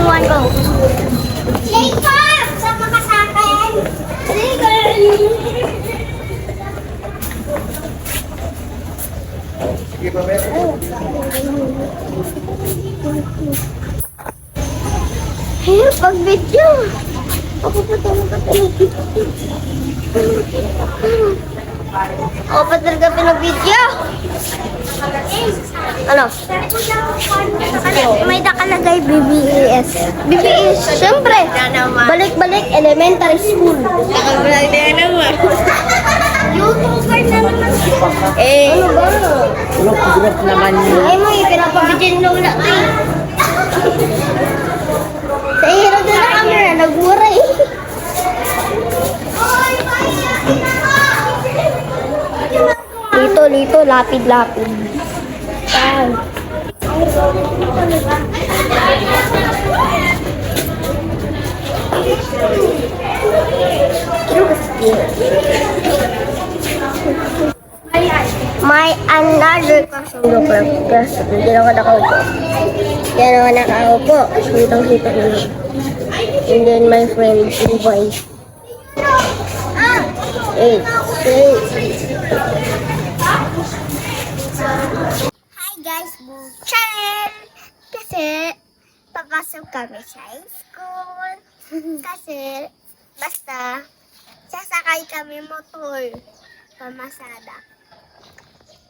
1, go. Jacob! Sama ka sa akin. Sige pa, meron. Hey, pag-video. Ako pa talaga pinag-video. Ano? May nakalagay BBES. BBES, syempre. Balik-balik elementary school. Nakabalik na naman. YouTuber na naman. Eh, Ano ba? group naman yun. Ay mo, pinapabidyan lola. Sa hero doon na camera, nagmura eh. Lito, lapid. Yan. May another question kasi hindi naman nakaupo. Hindi naman nakaupo. Sitang-sita nila. And then my friend, invite. Hey. Hi guys, Book Channel! Kasi papasok kami sa school. Kasi basta sasakay kami motor pamasada.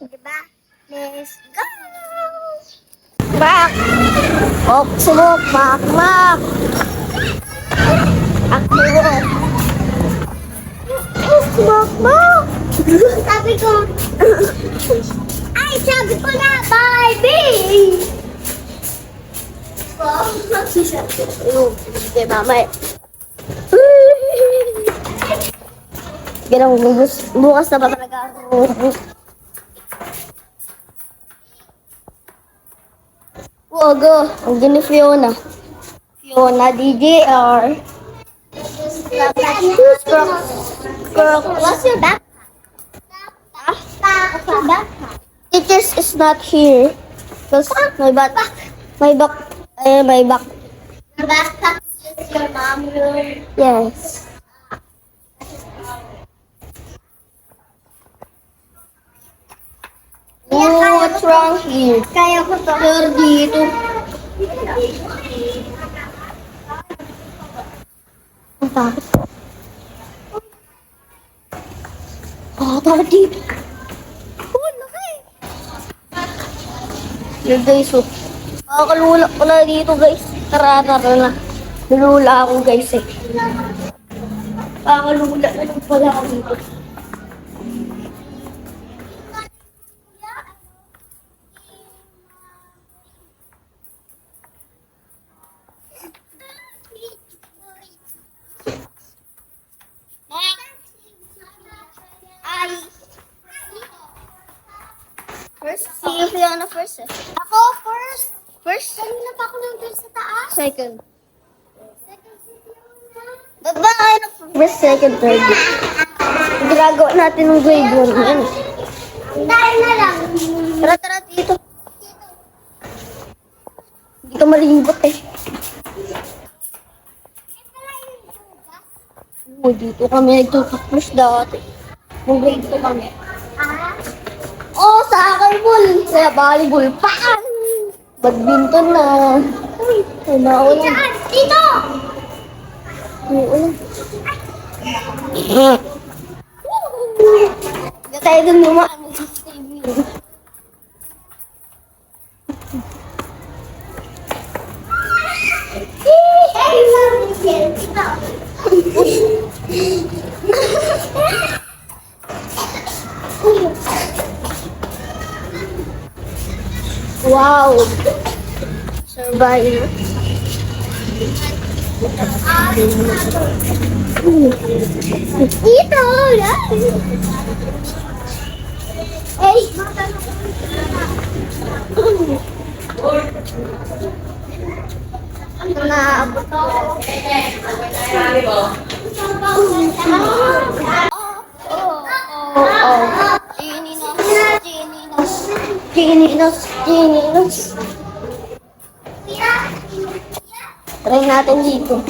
Diba? Let's go! Back! Oh, sumok! Back! Ako! Back! Sabi ko, sabi ko na, baby! Hindi, mamay. Ganang bukas na ba talaga ako? Wago, ang gini Fiona. Fiona, DJR. What's your backpack? What's your backpack? Teachers is not here. Because my backpack. Your backpack is your mom room? Yes. Oh, what's wrong here? Kaya ko to. Sir, dito. Ang takot. Takot dito. Oh, laki. Yun guys, oh. Nakakalula ko na dito guys. Tara na. Nalula ako guys eh. Nakakalula na lang pala ako dito. First, see if Fiona first eh. Ako first! First? Kanina pa ako nandun sa taas. Second. Second si Fiona. Baba kayo na first, second, third. Ginagawa natin ng grade 1 yan. Tayo na lang. Tara dito. Hindi ka malibot eh. Dito kami nagtutupos dati. Nung grade 2 kami. Oh, soccer ball. Kaya volleyball pa. Badminton na. Uy, naulan. Dito! Naulan. Hindi tayo dun lumaan. Wow! Survive. Dito! Hey! Naabot ko. Geninos. Try natin dito.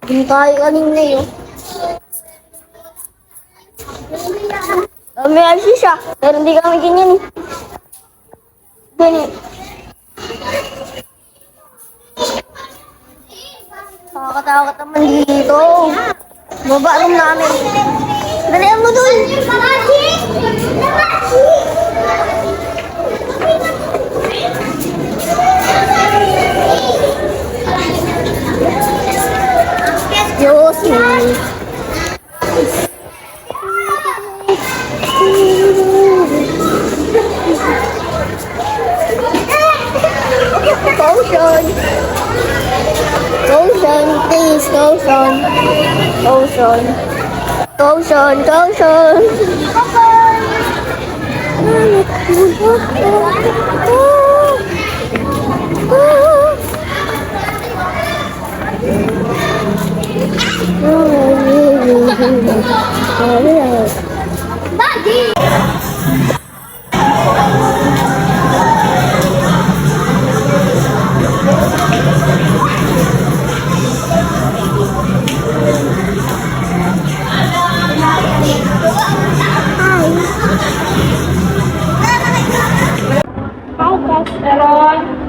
Hindi tayo kanina yun. May ayos siya. Pero hindi kami ganyan eh. Ganyan. Nakakatakot naman dito. Baba room namin. Dalihan mo dun. Excuse me. Caution. Caution, please, caution. Caution. Caution, caution. Buddy! Meron.